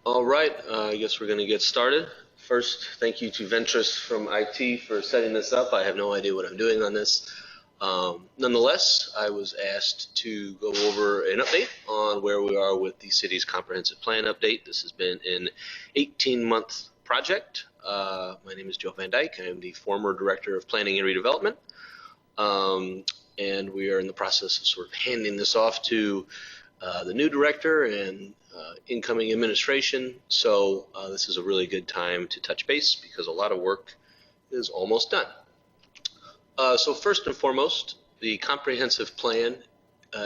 All right, I guess we're going to get started. First, thank you to Ventris from IT for setting this up. I have no idea what I'm doing on this. Nonetheless, I was asked to go over an update on where we are with the city's comprehensive plan update. This has been an 18-month project. My name is Joe Van Dyke. I am the former Director of Planning and Redevelopment. And we are in the process of sort of handing this off to the new director and incoming administration. So this is a really good time to touch base because a lot of work is almost done. So first and foremost, the comprehensive plan,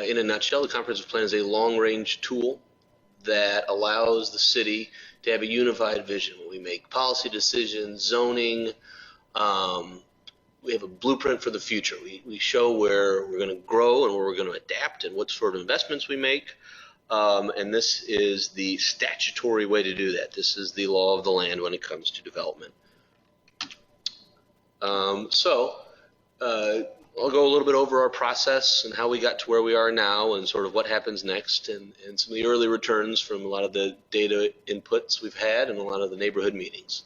in a nutshell, the comprehensive plan is a long-range tool that allows the city to have a unified vision. When we make policy decisions, zoning, we have a blueprint for the future. We show where we're going to grow and where we're going to adapt and what sort of investments we make. And this is the statutory way to do that. This is the law of the land when it comes to development. I'll go a little bit over our process and how we got to where we are now and sort of what happens next and some of the early returns from a lot of the data inputs we've had and a lot of the neighborhood meetings.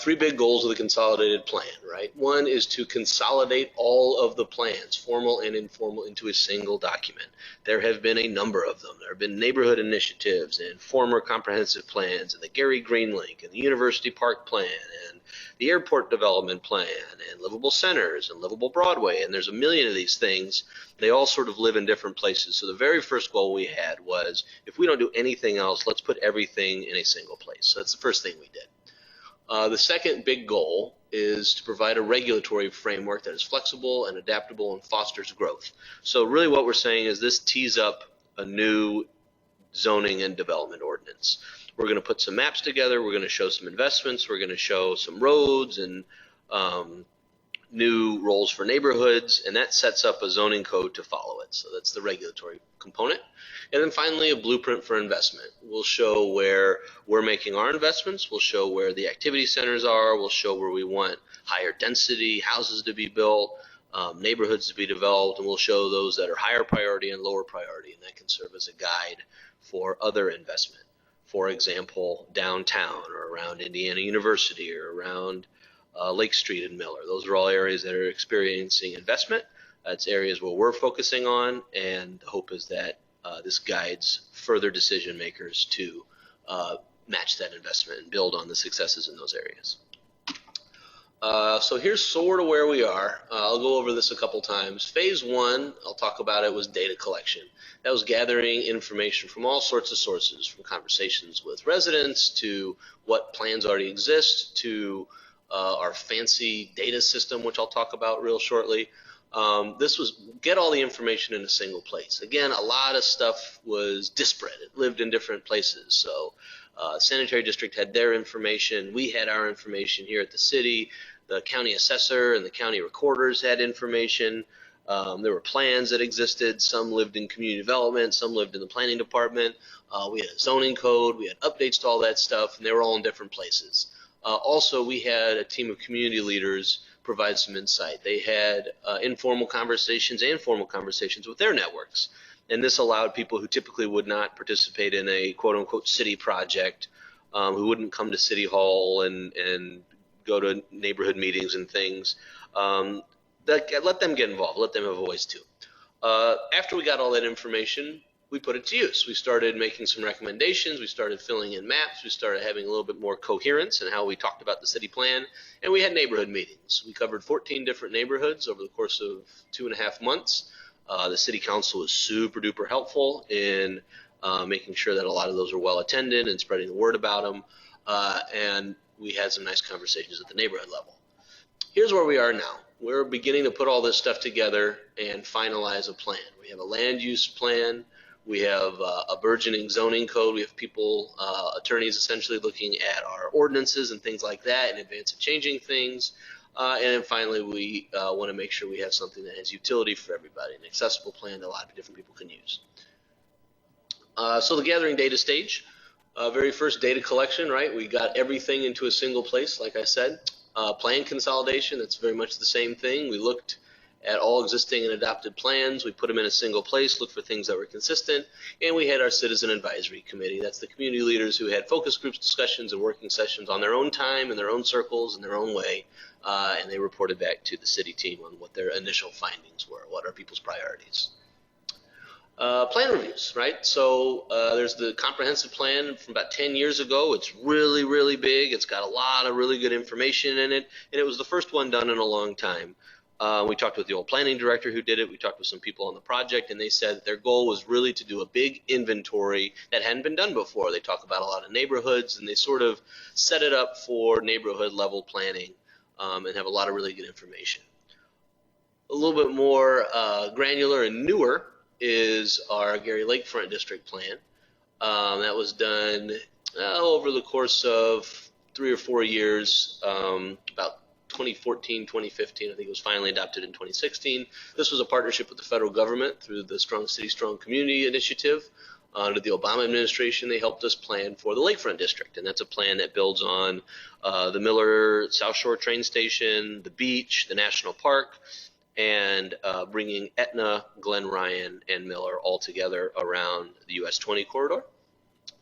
Three big goals of the consolidated plan, right? One is to consolidate all of the plans, formal and informal, into a single document. There have been a number of them. There have been neighborhood initiatives and former comprehensive plans and the Gary Green Link and the University Park Plan and the airport development plan and livable centers and livable Broadway. And there's a million of these things. They all sort of live in different places. So the very first goal we had was, if we don't do anything else, let's put everything in a single place. So that's the first thing we did. The second big goal is to provide a regulatory framework that is flexible and adaptable and fosters growth. So really what we're saying is this tees up a new zoning and development ordinance. We're going to put some maps together. We're going to show some investments. We're going to show some roads and new roles for neighborhoods, and that sets up a zoning code to follow it. So that's the regulatory component. And then finally, a blueprint for investment. We'll show where we're making our investments. We'll show where the activity centers are. We'll show where we want higher density houses to be built, neighborhoods to be developed, and we'll show those that are higher priority and lower priority, and that can serve as a guide for other investment. For example, downtown or around Indiana University or around Lake Street and Miller. Those are all areas that are experiencing investment. That's areas where we're focusing on, and the hope is that this guides further decision makers to match that investment and build on the successes in those areas. So here's sort of where we are. I'll go over this a couple times. Phase one, I'll talk about it, was data collection. That was gathering information from all sorts of sources, from conversations with residents to what plans already exist to our fancy data system, which I'll talk about real shortly. This was get all the information in a single place. Again, a lot of stuff was disparate. It lived in different places. So sanitary district had their information. We had our information here at the city. The county assessor and the county recorders had information. There were plans that existed. Some lived in community development. Some lived in the planning department. We had a zoning code. We had updates to all that stuff, and they were all in different places. Also, we had a team of community leaders provide some insight. They had informal conversations and formal conversations with their networks. And this allowed people who typically would not participate in a quote-unquote city project, who wouldn't come to City Hall and go to neighborhood meetings and things, let them get involved, let them have a voice too. After we got all that information, we put it to use. We started making some recommendations. We started filling in maps. We started having a little bit more coherence in how we talked about the city plan. And we had neighborhood meetings. We covered 14 different neighborhoods over the course of 2.5 months. The city council was super duper helpful in making sure that a lot of those were well attended and spreading the word about them. And we had some nice conversations at the neighborhood level. Here's where we are now. We're beginning to put all this stuff together and finalize a plan. We have a land use plan. We have a burgeoning zoning code. We have people, attorneys essentially looking at our ordinances and things like that in advance of changing things. And then finally, we want to make sure we have something that has utility for everybody, an accessible plan that a lot of different people can use. So the gathering data stage, very first data collection, right? We got everything into a single place, like I said. Plan consolidation, that's very much the same thing. We looked at all existing and adopted plans. We put them in a single place, look for things that were consistent, and we had our citizen advisory committee. That's the community leaders who had focus groups, discussions, and working sessions on their own time, in their own circles, in their own way, and they reported back to the city team on what their initial findings were, what are people's priorities. Plan reviews, right? So there's the comprehensive plan from about 10 years ago. It's really, really big. It's got a lot of really good information in it, and it was the first one done in a long time. We talked with the old planning director who did it. We talked with some people on the project, and they said that their goal was really to do a big inventory that hadn't been done before. They talk about a lot of neighborhoods, and they sort of set it up for neighborhood level planning and have a lot of really good information. A little bit more granular and newer is our Gary Lakefront District Plan. That was done over the course of 3 or 4 years, about 2014, 2015. I think it was finally adopted in 2016. This was a partnership with the federal government through the Strong City, Strong Community initiative. Under the Obama administration, they helped us plan for the Lakefront District, and that's a plan that builds on the Miller South Shore train station, the beach, the national park, and bringing Etna, Glen Ryan, and Miller all together around the US 20 corridor.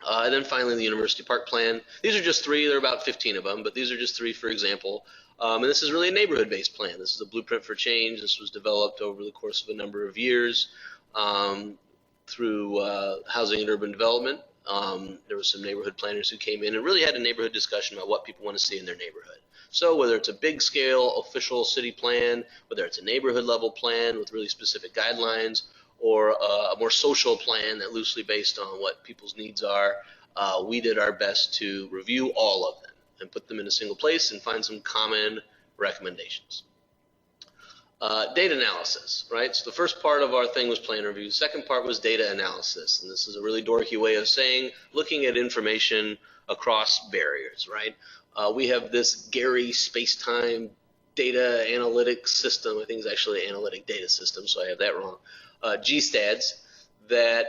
And then finally, the University Park Plan. These are just 3. There are about 15 of them, but these are just 3, for example. And this is really a neighborhood-based plan. This is a blueprint for change. This was developed over the course of a number of years through housing and urban development. There were some neighborhood planners who came in and really had a neighborhood discussion about what people want to see in their neighborhood. So whether it's a big scale official city plan, whether it's a neighborhood level plan with really specific guidelines, or a more social plan that loosely based on what people's needs are, we did our best to review all of them and put them in a single place and find some common recommendations. Data analysis, right? So the first part of our thing was plan review. The second part was data analysis. And this is a really dorky way of saying looking at information across barriers, right? We have this Gary space-time data analytics system. I think it's actually an analytic data system, so I have that wrong. GSTADS, that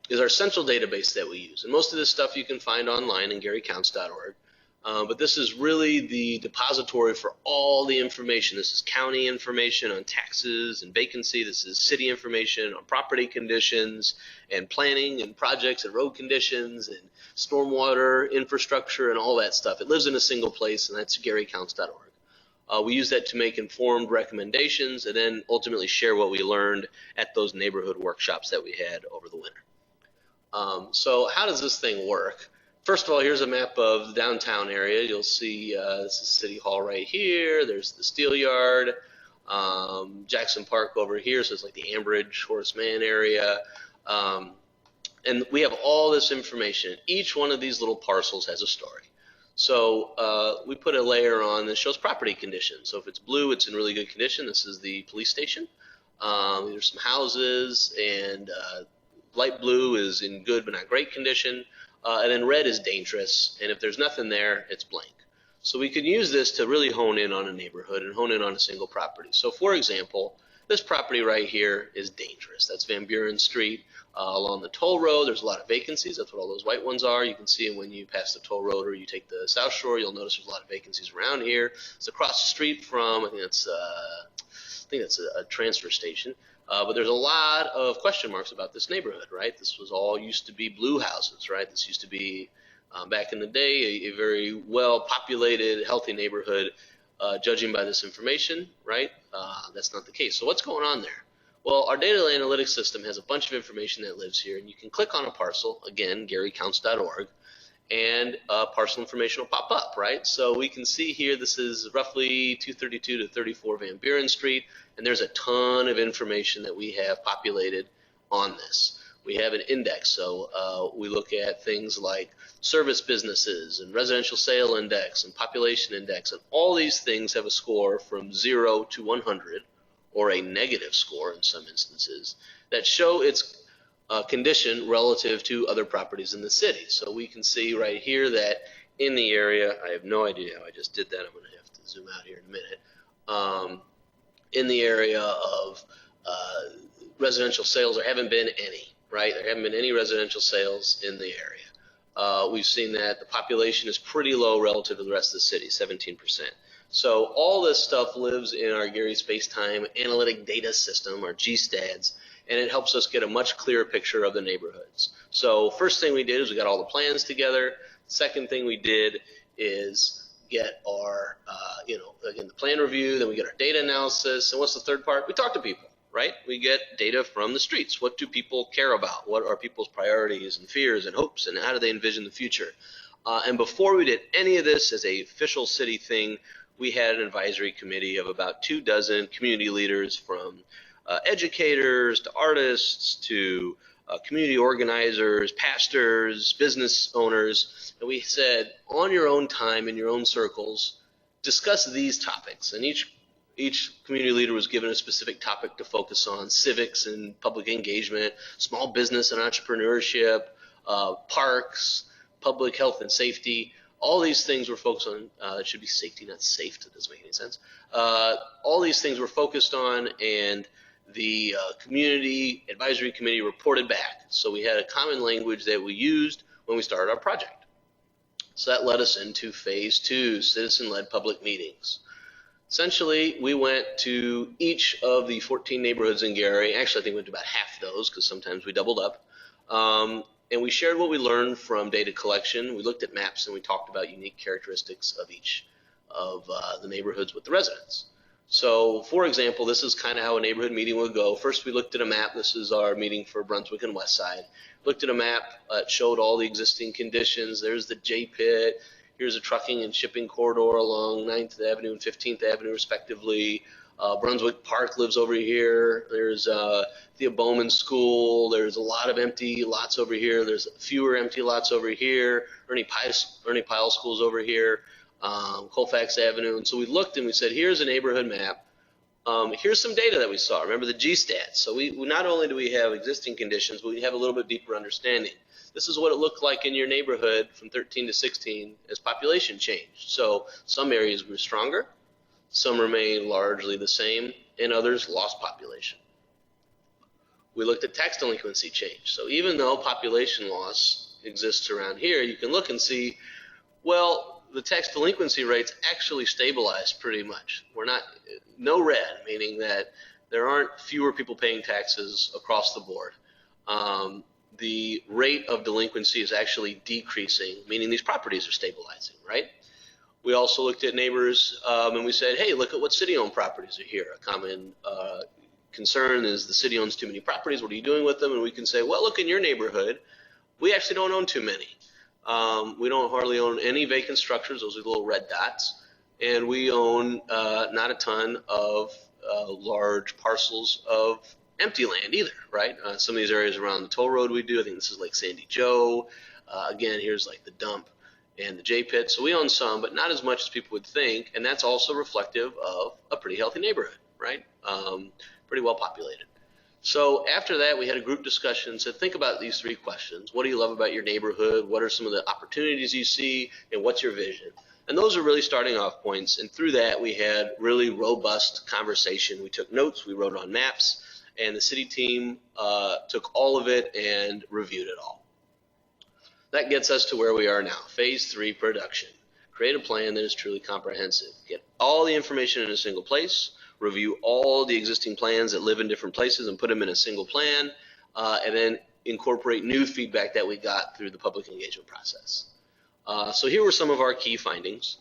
is our central database that we use. And most of this stuff you can find online in GaryCounts.org. But this is really the depository for all the information. This is county information on taxes and vacancy. This is city information on property conditions and planning and projects and road conditions and stormwater infrastructure and all that stuff. It lives in a single place, and that's GaryCounts.org. We use that to make informed recommendations and then ultimately share what we learned at those neighborhood workshops that we had over the winter. So how does this thing work? First of all, here's a map of the downtown area. You'll see this is City Hall right here. There's the Steel Yard, Jackson Park over here, so it's like the Ambridge, Horace Mann area. And we have all this information. Each one of these little parcels has a story. So we put a layer on that shows property condition. So if it's blue, it's in really good condition. This is the police station. There's some houses, and light blue is in good but not great condition. And then red is dangerous, and if there's nothing there, it's blank. So we can use this to really hone in on a neighborhood and hone in on a single property. So for example, this property right here is dangerous. That's Van Buren Street along the toll road. There's a lot of vacancies. That's what all those white ones are. You can see when you pass the toll road or you take the South Shore, you'll notice there's a lot of vacancies around here. It's across the street from, I think that's a transfer station. But there's a lot of question marks about this neighborhood, right? This was all used to be blue houses, right? This used to be, back in the day, a very well-populated, healthy neighborhood. Judging by this information, right? That's not the case. So what's going on there? Well, our data analytics system has a bunch of information that lives here, and you can click on a parcel, again, GaryCounts.org, and parcel information will pop up, right? So we can see here this is roughly 232 to 34 Van Buren Street, and there's a ton of information that we have populated on this. We have an index, so we look at things like service businesses and residential sale index and population index, and all these things have a score from 0 to 100, or a negative score in some instances, that show its condition relative to other properties in the city. So we can see right here that in the area, I have no idea how I just did that. I'm going to have to zoom out here in a minute. In the area of residential sales, there haven't been any, right? There haven't been any residential sales in the area. We've seen that the population is pretty low relative to the rest of the city, 17%. So all this stuff lives in our Gary Space-Time Analytic Data System, or GSTADS, and it helps us get a much clearer picture of the neighborhoods. So first thing we did is we got all the plans together. Second thing we did is get our, again, the plan review, then we get our data analysis, and what's the third part? We talk to people, right? We get data from the streets. What do people care about? What are people's priorities and fears and hopes, and how do they envision the future? And before we did any of this as a official city thing, we had an advisory committee of about 24 community leaders, from educators to artists to community organizers, pastors, business owners. And we said, on your own time, in your own circles, discuss these topics. And each community leader was given a specific topic to focus on: civics and public engagement, small business and entrepreneurship, parks, public health and safety. All these things were focused on. It should be safety, not safe. That doesn't make any sense. All these things were focused on, and the community advisory committee reported back. So we had a common language that we used when we started our project. So that led us into phase 2, citizen-led public meetings. Essentially, we went to each of the 14 neighborhoods in Gary. Actually, I think we went to about half those, because sometimes we doubled up. And we shared what we learned from data collection. We looked at maps, and we talked about unique characteristics of each of the neighborhoods with the residents. So, for example, this is kind of how a neighborhood meeting would go. First, we looked at a map. This is our meeting for Brunswick and Westside. Looked at a map. It showed all the existing conditions. There's the J-Pit. Here's a trucking and shipping corridor along 9th Avenue and 15th Avenue, respectively. Brunswick Park lives over here. There's the Bowman School. There's a lot of empty lots over here. There's fewer empty lots over here. Ernie Pyle School's over here. Colfax Avenue. And so we looked and we said, here's a neighborhood map. Here's some data that we saw. Remember the GSTAT. So we not only do we have existing conditions, but we have a little bit deeper understanding. This is what it looked like in your neighborhood from 13 to 16 as population changed. So some areas grew stronger, some remained largely the same, and others lost population. We looked at tax delinquency change. So even though population loss exists around here, you can look and see, well, the tax delinquency rates actually stabilized pretty much. No red, meaning that there aren't fewer people paying taxes across the board. The rate of delinquency is actually decreasing, meaning these properties are stabilizing, right? We also looked at neighbors and we said, hey, look at what city-owned properties are here. A common concern is the city owns too many properties. What are you doing with them? And we can say, well, look, in your neighborhood, we actually don't own too many. We don't hardly own any vacant structures. Those are the little red dots. And we own not a ton of large parcels of empty land either, right? Some of these areas around the toll road we do. I think this is like Sandy Joe. Again, here's like the dump and the J-Pit. So we own some, but not as much as people would think. And that's also reflective of a pretty healthy neighborhood, right? Pretty well populated. So after that, we had a group discussion. So think about these 3 questions. What do you love about your neighborhood? What are some of the opportunities you see? And what's your vision? And those are really starting off points. And through that, we had really robust conversation. We took notes. We wrote on maps. And the city team took all of it and reviewed it all. That gets us to where we are now, phase 3, production. Create a plan that is truly comprehensive. Get all the information in a single place, review all the existing plans that live in different places and put them in a single plan, and then incorporate new feedback that we got through the public engagement process. So here were some of our key findings.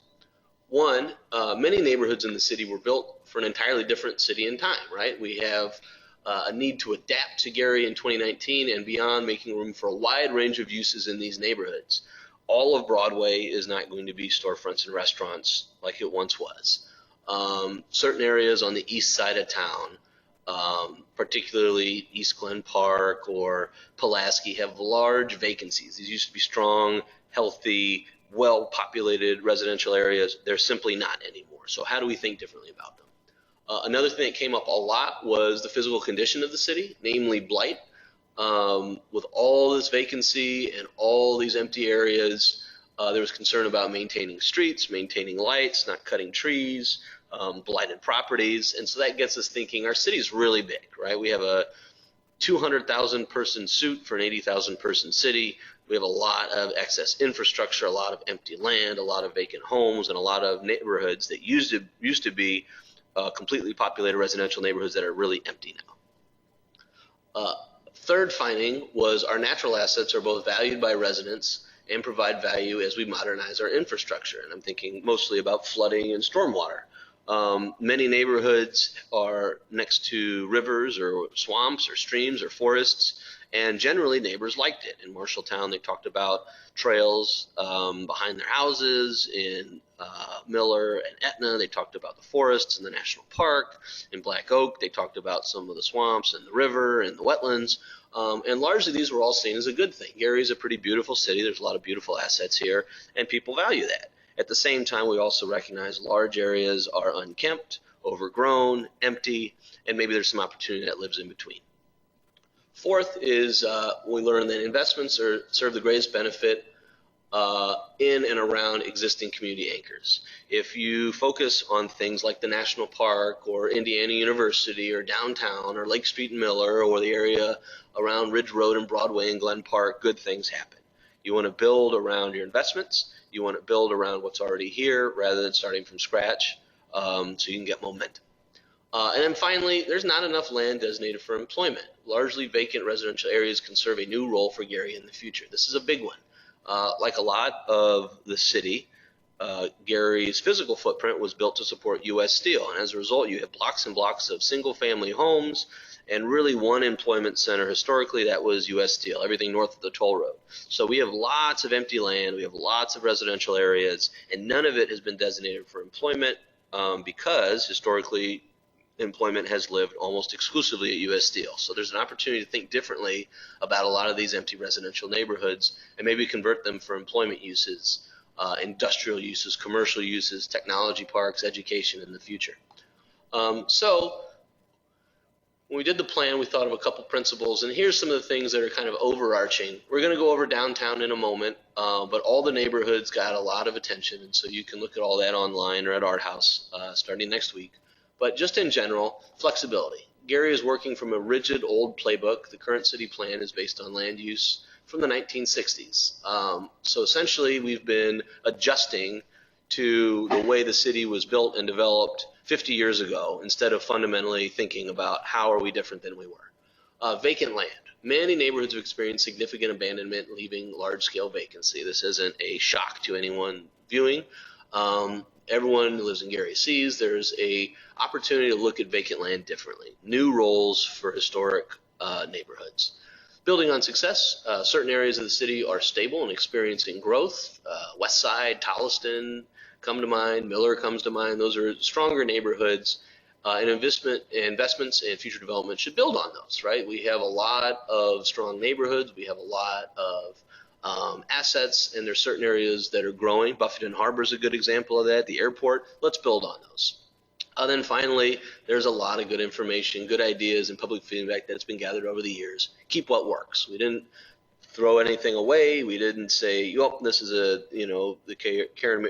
One, many neighborhoods in the city were built for an entirely different city and time, right? We have a need to adapt to Gary in 2019 and beyond, making room for a wide range of uses in these neighborhoods. All of Broadway is not going to be storefronts and restaurants like it once was. Certain areas on the east side of town, particularly East Glen Park or Pulaski, have large vacancies. These used to be strong, healthy, well-populated residential areas. They're simply not anymore. So how do we think differently about them? Another thing that came up a lot was the physical condition of the city, namely blight. With all this vacancy and all these empty areas, there was concern about maintaining streets, maintaining lights, not cutting trees, blighted properties. And so that gets us thinking our city's really big, right? We have a 200,000 person suit for an 80,000 person city. We have a lot of excess infrastructure, a lot of empty land, a lot of vacant homes, and a lot of neighborhoods that used to be completely populated residential neighborhoods that are really empty now. Third finding was our natural assets are both valued by residents and provide value as we modernize our infrastructure. And I'm thinking mostly about flooding and stormwater. Many neighborhoods are next to rivers or swamps or streams or forests, and generally neighbors liked it. In Marshalltown, they talked about trails behind their houses. In Miller and Etna, they talked about the forests and the national park. In Black Oak, they talked about some of the swamps and the river and the wetlands. And largely these were all seen as a good thing. Gary is a pretty beautiful city. There's a lot of beautiful assets here, and people value that. At the same time, we also recognize large areas are unkempt, overgrown, empty, and maybe there's some opportunity that lives in between. Fourth is we learned that investments serve the greatest benefit in and around existing community anchors. If you focus on things like the National Park or Indiana University or downtown or Lake Street and Miller or the area around Ridge Road and Broadway and Glen Park, good things happen. You want to build around your investments. You want to build around what's already here rather than starting from scratch, so you can get momentum. And then finally, there's not enough land designated for employment. Largely vacant residential areas can serve a new role for Gary in the future. This is a big one. Like a lot of the city, Gary's physical footprint was built to support U.S. Steel. And as a result, you have blocks and blocks of single-family homes and really one employment center historically, that was U.S. Steel, everything north of the toll road. So we have lots of empty land, we have lots of residential areas, and none of it has been designated for employment because historically employment has lived almost exclusively at U.S. Steel. So there's an opportunity to think differently about a lot of these empty residential neighborhoods and maybe convert them for employment uses, industrial uses, commercial uses, technology parks, education in the future. So when we did the plan, we thought of a couple principles, and here's some of the things that are kind of overarching. We're going to go over downtown in a moment, but all the neighborhoods got a lot of attention, and so you can look at all that online or at Art House starting next week. But just in general, flexibility. Gary is working from a rigid old playbook. The current city plan is based on land use from the 1960s. So essentially, we've been adjusting to the way the city was built and developed 50 years ago instead of fundamentally thinking about how are we different than we were. Vacant land. Many neighborhoods have experienced significant abandonment, leaving large-scale vacancy. This isn't a shock to anyone viewing. Everyone who lives in Gary sees there's a opportunity to look at vacant land differently. New roles for historic neighborhoods. Building on success, certain areas of the city are stable and experiencing growth. West Side, Tolleson come to mind, Miller comes to mind. Those are stronger neighborhoods, and investments and future development should build on those, right? We have a lot of strong neighborhoods. We have a lot of assets, and there's certain areas that are growing. Buffington Harbor is a good example of that. The airport, let's build on those. Then finally, there's a lot of good information, good ideas, and public feedback that's been gathered over the years. Keep what works. We didn't throw anything away. We didn't say, oh, this is the Karen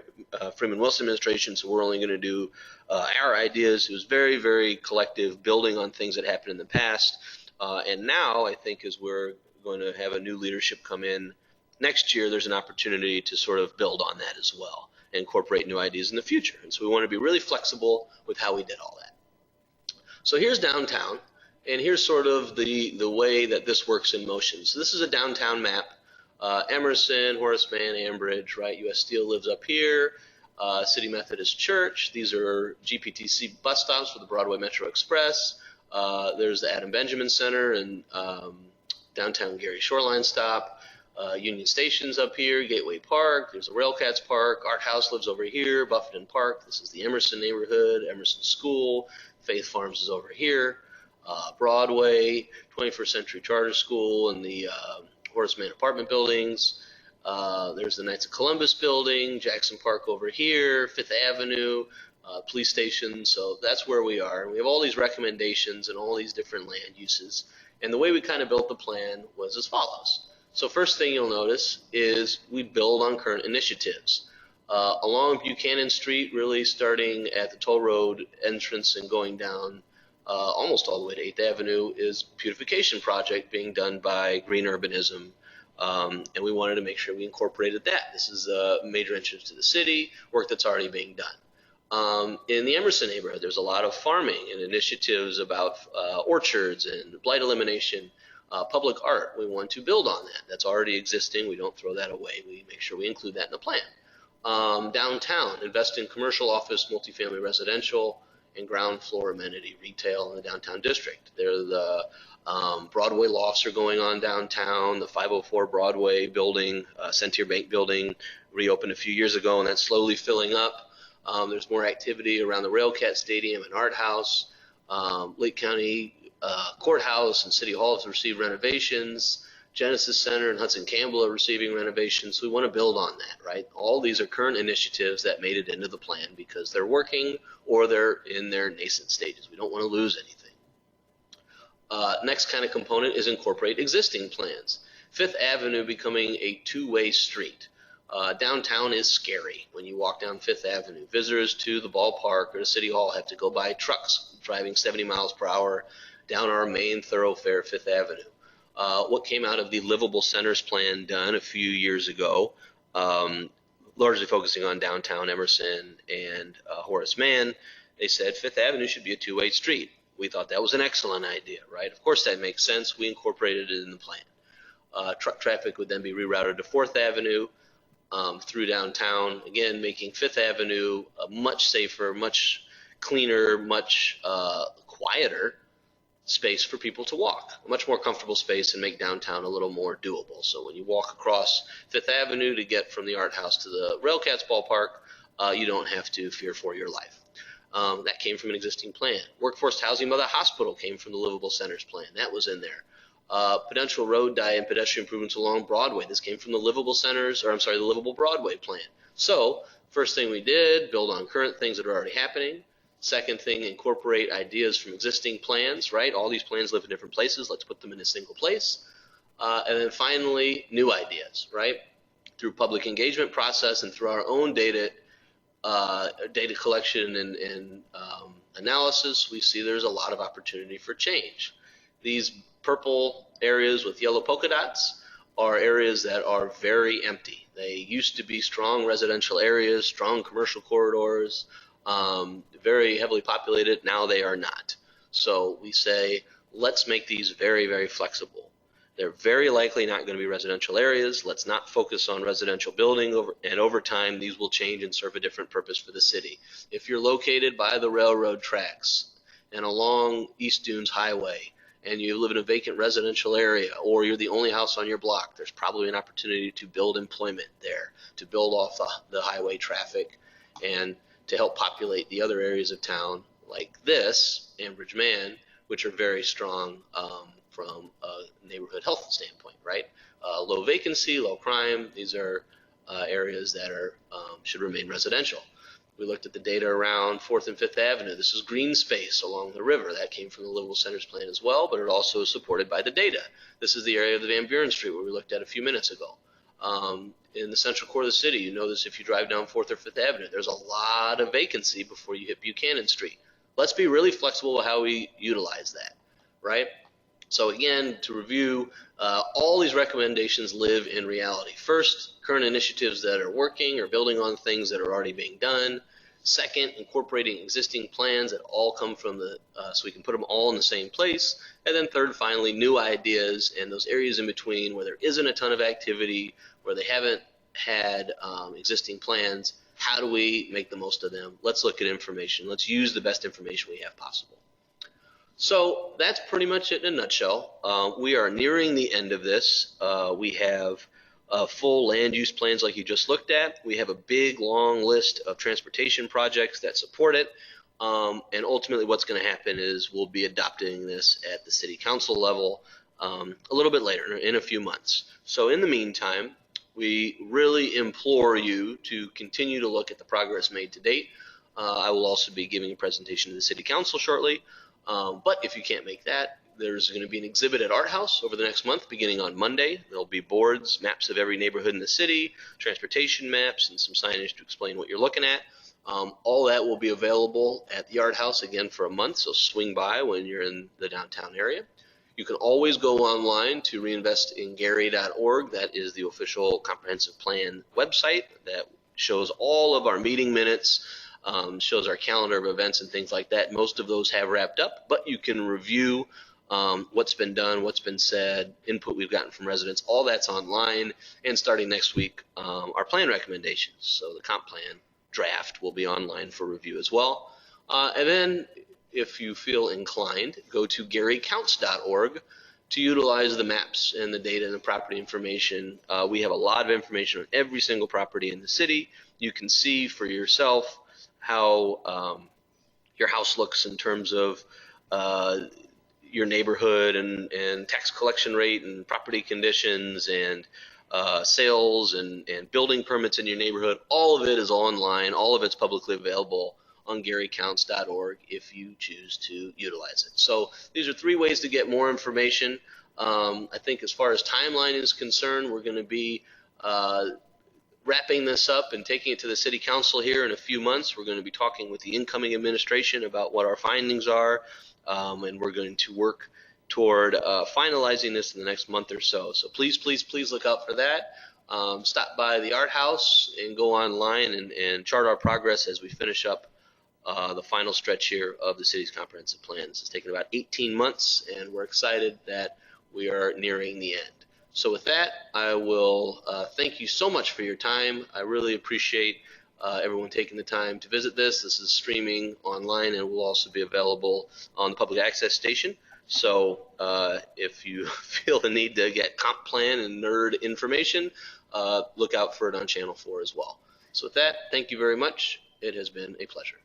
Freeman Wilson administration, so we're only going to do our ideas. It was very, very collective, building on things that happened in the past. And now I think as we're going to have a new leadership come in next year, there's an opportunity to sort of build on that as well, incorporate new ideas in the future. And so we want to be really flexible with how we did all that. So here's downtown, and here's sort of the way that this works in motion. So this is a downtown map. Emerson, Horace Mann, Ambridge, right? U.S. Steel lives up here. City Methodist Church. These are GPTC bus stops for the Broadway Metro Express. There's the Adam Benjamin Center and downtown Gary Shoreline Stop. Union Station's up here, Gateway Park, there's a Railcats Park, Art House lives over here, Buffington Park, this is the Emerson neighborhood, Emerson School, Faith Farms is over here, Broadway, 21st Century Charter School, and the Horace Mann apartment buildings. There's the Knights of Columbus building, Jackson Park over here, Fifth Avenue, police station, so that's where we are. We have all these recommendations and all these different land uses, and the way we kind of built the plan was as follows. So first thing you'll notice is we build on current initiatives. Along Buchanan Street, really starting at the toll road entrance and going down almost all the way to 8th Avenue, is beautification project being done by Green Urbanism. And we wanted to make sure we incorporated that. This is a major entrance to the city, work that's already being done. In the Emerson neighborhood, there's a lot of farming and initiatives about orchards and blight elimination, public art. We want to build on that. That's already existing. We don't throw that away. We make sure we include that in the plan. Downtown, invest in commercial office, multifamily residential, and ground floor amenity retail in the downtown district. There, the Broadway lofts are going on downtown. The 504 Broadway building, Centier Bank building, reopened a few years ago, and that's slowly filling up. There's more activity around the Railcat Stadium and Art House. Lake County Courthouse and City Hall have received renovations. Genesis Center and Hudson Campbell are receiving renovations. So we want to build on that, right? All these are current initiatives that made it into the plan because they're working or they're in their nascent stages. We don't want to lose anything. Next kind of component is incorporate existing plans. Fifth Avenue becoming a two-way street. Downtown is scary when you walk down Fifth Avenue. Visitors to the ballpark or the City Hall have to go by trucks driving 70 miles per hour down our main thoroughfare, Fifth Avenue. What came out of the Livable Centers plan done a few years ago, largely focusing on downtown Emerson and Horace Mann, they said Fifth Avenue should be a two-way street. We thought that was an excellent idea, right? Of course that makes sense. We incorporated it in the plan. Truck traffic would then be rerouted to 4th Avenue through downtown, again, making 5th Avenue a much safer, much cleaner, much quieter space for people to walk, a much more comfortable space, and make downtown a little more doable. So when you walk across 5th Avenue to get from the Art House to the Railcats ballpark, you don't have to fear for your life. That came from an existing plan. Workforce housing by the hospital came from the Livable Centers plan. That was in there. Potential road dye and pedestrian improvements along Broadway. This came from the Livable Centers, or I'm sorry, the Livable Broadway plan. So first thing we did, build on current things that are already happening. Second thing, incorporate ideas from existing plans, right? All these plans live in different places. Let's put them in a single place. And then finally, new ideas, right? Through public engagement process and through our own data collection and analysis, we see there's a lot of opportunity for change. These purple areas with yellow polka dots are areas that are very empty. They used to be strong residential areas, strong commercial corridors, very heavily populated. Now they are not. So we say, let's make these very, very flexible. They're very likely not going to be residential areas. Let's not focus on residential building, and over time, these will change and serve a different purpose for the city. If you're located by the railroad tracks and along East Dunes Highway, and you live in a vacant residential area, or you're the only house on your block, there's probably an opportunity to build employment there, to build off the highway traffic, and to help populate the other areas of town like this, Ambridge Man, which are very strong from a neighborhood health standpoint, right? Low vacancy, low crime. These are areas that are should remain residential. We looked at the data around 4th and 5th Avenue. This is green space along the river. That came from the Livable Centers plan as well, but it also is supported by the data. This is the area of the Van Buren Street where we looked at a few minutes ago. In the central core of the city, you notice if you drive down 4th or 5th Avenue, there's a lot of vacancy before you hit Buchanan Street. Let's be really flexible with how we utilize that, right? So again, to review, all these recommendations live in reality. First, current initiatives that are working or building on things that are already being done. Second, incorporating existing plans that all come from so we can put them all in the same place. And then third, finally, new ideas and those areas in between where there isn't a ton of activity, where they haven't had existing plans. How do we make the most of them? Let's look at information. Let's use the best information we have possible. So that's pretty much it in a nutshell. We are nearing the end of this. We have full land use plans like you just looked at. We have a big, long list of transportation projects that support it. And ultimately what's going to happen is we'll be adopting this at the city council level a little bit later, in a few months. So in the meantime, we really implore you to continue to look at the progress made to date. I will also be giving a presentation to the city council shortly. But if you can't make that, there's going to be an exhibit at Art House over the next month, beginning on Monday. There'll be boards, maps of every neighborhood in the city, transportation maps, and some signage to explain what you're looking at. All that will be available at the Yard House again for a month, so swing by when you're in the downtown area. You can always go online to reinvestingary.org. That is the official comprehensive plan website that shows all of our meeting minutes, shows our calendar of events and things like that. Most of those have wrapped up, but you can review what's been done, what's been said, input we've gotten from residents. All that's online, and starting next week, our plan recommendations. So the comp plan draft will be online for review as well. And then if you feel inclined, go to garycounts.org to utilize the maps and the data and the property information. We have a lot of information on every single property in the city. You can see for yourself how your house looks in terms of your neighborhood and tax collection rate and property conditions and sales and building permits in your neighborhood. All of it is online. All of it's publicly available on garycounts.org if you choose to utilize it. So these are 3 ways to get more information. I think as far as timeline is concerned, we're going to be wrapping this up and taking it to the city council here in a few months. We're going to be talking with the incoming administration about what our findings are, and we're going to work toward finalizing this in the next month or so. So please, please, please look out for that. Stop by the Art House and go online and chart our progress as we finish up the final stretch here of the city's comprehensive plan. This has taken about 18 months, and we're excited that we are nearing the end. So with that, I will thank you so much for your time. I really appreciate everyone taking the time to visit this. This is streaming online and will also be available on the public access station. So if you feel the need to get comp plan and nerd information, look out for it on Channel 4 as well. So with that, thank you very much. It has been a pleasure.